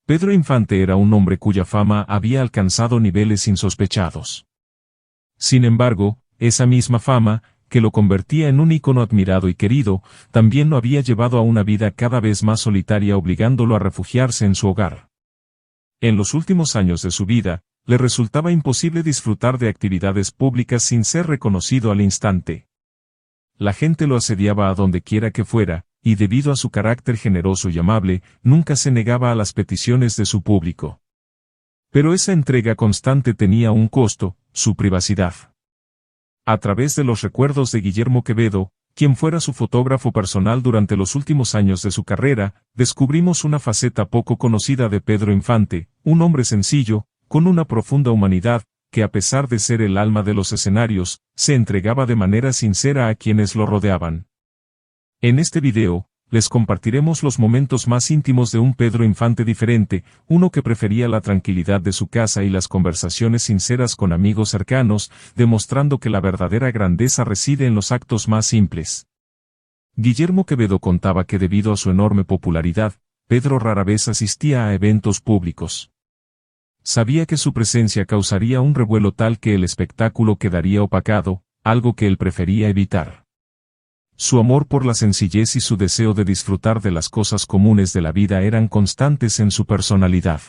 Pedro Infante era un hombre cuya fama había alcanzado niveles insospechados. Sin embargo, esa misma fama, que lo convertía en un ícono admirado y querido, también lo había llevado a una vida cada vez más solitaria, obligándolo a refugiarse en su hogar. En los últimos años de su vida, le resultaba imposible disfrutar de actividades públicas sin ser reconocido al instante. La gente lo asediaba a donde quiera que fuera, y debido a su carácter generoso y amable, nunca se negaba a las peticiones de su público. Pero esa entrega constante tenía un costo: su privacidad. A través de los recuerdos de Guillermo Quevedo, quien fuera su fotógrafo personal durante los últimos años de su carrera, descubrimos una faceta poco conocida de Pedro Infante, un hombre sencillo, con una profunda humanidad, que a pesar de ser el alma de los escenarios, se entregaba de manera sincera a quienes lo rodeaban. En este video, les compartiremos los momentos más íntimos de un Pedro Infante diferente, uno que prefería la tranquilidad de su casa y las conversaciones sinceras con amigos cercanos, demostrando que la verdadera grandeza reside en los actos más simples. Guillermo Quevedo contaba que debido a su enorme popularidad, Pedro rara vez asistía a eventos públicos. Sabía que su presencia causaría un revuelo tal que el espectáculo quedaría opacado, algo que él prefería evitar. Su amor por la sencillez y su deseo de disfrutar de las cosas comunes de la vida eran constantes en su personalidad.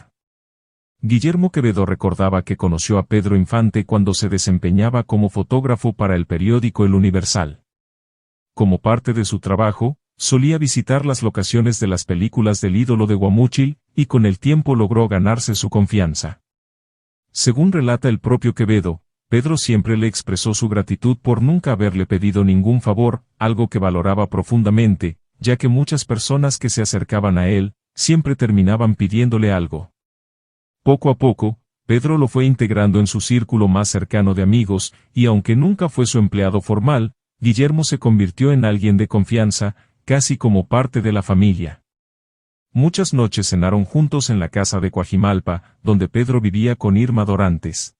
Guillermo Quevedo recordaba que conoció a Pedro Infante cuando se desempeñaba como fotógrafo para el periódico El Universal. Como parte de su trabajo, solía visitar las locaciones de las películas del ídolo de Guamúchil, y con el tiempo logró ganarse su confianza. Según relata el propio Quevedo, Pedro siempre le expresó su gratitud por nunca haberle pedido ningún favor, algo que valoraba profundamente, ya que muchas personas que se acercaban a él, siempre terminaban pidiéndole algo. Poco a poco, Pedro lo fue integrando en su círculo más cercano de amigos, y aunque nunca fue su empleado formal, Guillermo se convirtió en alguien de confianza, casi como parte de la familia. Muchas noches cenaron juntos en la casa de Coajimalpa, donde Pedro vivía con Irma Dorantes.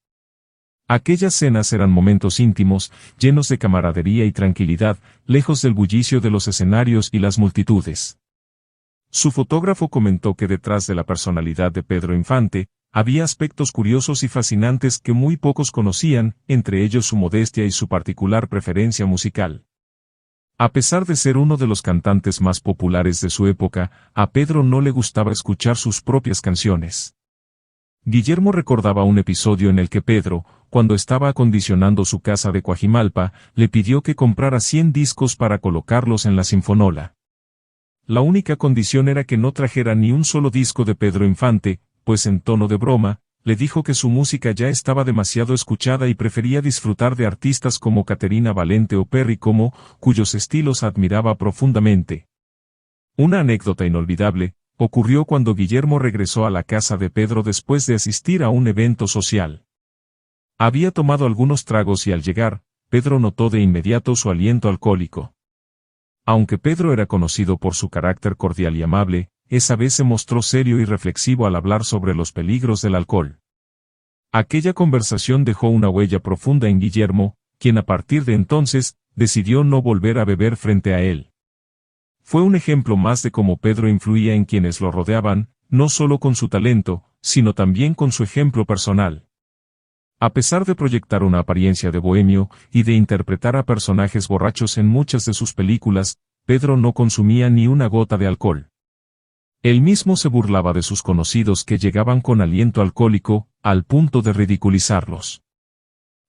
Aquellas cenas eran momentos íntimos, llenos de camaradería y tranquilidad, lejos del bullicio de los escenarios y las multitudes. Su fotógrafo comentó que detrás de la personalidad de Pedro Infante, había aspectos curiosos y fascinantes que muy pocos conocían, entre ellos su modestia y su particular preferencia musical. A pesar de ser uno de los cantantes más populares de su época, a Pedro no le gustaba escuchar sus propias canciones. Guillermo recordaba un episodio en el que Pedro, cuando estaba acondicionando su casa de Coajimalpa, le pidió que comprara 100 discos para colocarlos en la sinfonola. La única condición era que no trajera ni un solo disco de Pedro Infante, pues en tono de broma, le dijo que su música ya estaba demasiado escuchada y prefería disfrutar de artistas como Caterina Valente o Perry Como, cuyos estilos admiraba profundamente. Una anécdota inolvidable ocurrió cuando Guillermo regresó a la casa de Pedro después de asistir a un evento social. Había tomado algunos tragos y al llegar, Pedro notó de inmediato su aliento alcohólico. Aunque Pedro era conocido por su carácter cordial y amable, esa vez se mostró serio y reflexivo al hablar sobre los peligros del alcohol. Aquella conversación dejó una huella profunda en Guillermo, quien a partir de entonces, decidió no volver a beber frente a él. Fue un ejemplo más de cómo Pedro influía en quienes lo rodeaban, no solo con su talento, sino también con su ejemplo personal. A pesar de proyectar una apariencia de bohemio, y de interpretar a personajes borrachos en muchas de sus películas, Pedro no consumía ni una gota de alcohol. Él mismo se burlaba de sus conocidos que llegaban con aliento alcohólico, al punto de ridiculizarlos.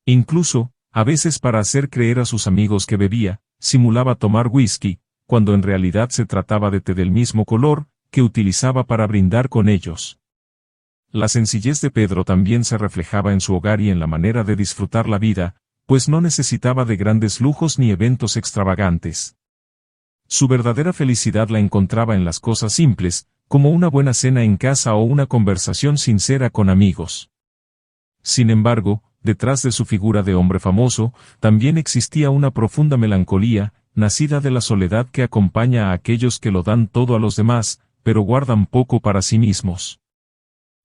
Incluso, a veces para hacer creer a sus amigos que bebía, simulaba tomar whisky, cuando en realidad se trataba de té del mismo color, que utilizaba para brindar con ellos. La sencillez de Pedro también se reflejaba en su hogar y en la manera de disfrutar la vida, pues no necesitaba de grandes lujos ni eventos extravagantes. Su verdadera felicidad la encontraba en las cosas simples, como una buena cena en casa o una conversación sincera con amigos. Sin embargo, detrás de su figura de hombre famoso, también existía una profunda melancolía, nacida de la soledad que acompaña a aquellos que lo dan todo a los demás, pero guardan poco para sí mismos.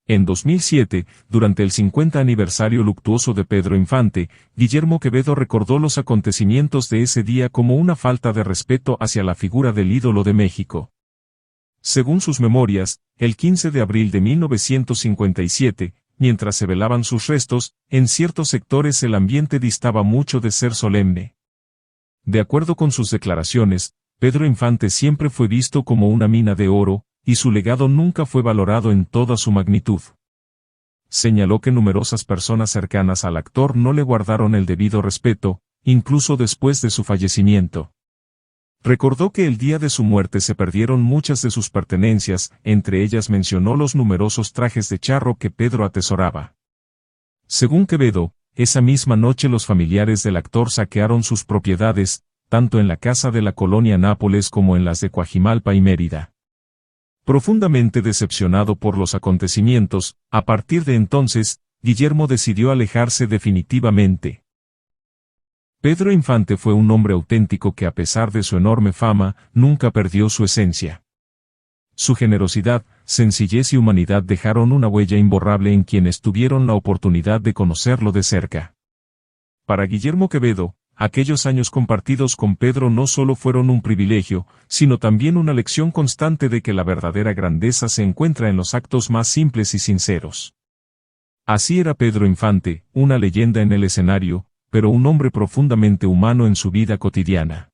En 2007, durante el 50 aniversario luctuoso de Pedro Infante, Guillermo Quevedo recordó los acontecimientos de ese día como una falta de respeto hacia la figura del ídolo de México. Según sus memorias, el 15 de abril de 1957, mientras se velaban sus restos, en ciertos sectores el ambiente distaba mucho de ser solemne. De acuerdo con sus declaraciones, Pedro Infante siempre fue visto como una mina de oro, y su legado nunca fue valorado en toda su magnitud. Señaló que numerosas personas cercanas al actor no le guardaron el debido respeto, incluso después de su fallecimiento. Recordó que el día de su muerte se perdieron muchas de sus pertenencias, entre ellas mencionó los numerosos trajes de charro que Pedro atesoraba. Según Quevedo, esa misma noche los familiares del actor saquearon sus propiedades, tanto en la casa de la colonia Nápoles como en las de Coajimalpa y Mérida. Profundamente decepcionado por los acontecimientos, a partir de entonces, Guillermo decidió alejarse definitivamente. Pedro Infante fue un hombre auténtico que a pesar de su enorme fama, nunca perdió su esencia. Su generosidad, sencillez y humanidad dejaron una huella imborrable en quienes tuvieron la oportunidad de conocerlo de cerca. Para Guillermo Quevedo, aquellos años compartidos con Pedro no solo fueron un privilegio, sino también una lección constante de que la verdadera grandeza se encuentra en los actos más simples y sinceros. Así era Pedro Infante, una leyenda en el escenario, pero un hombre profundamente humano en su vida cotidiana.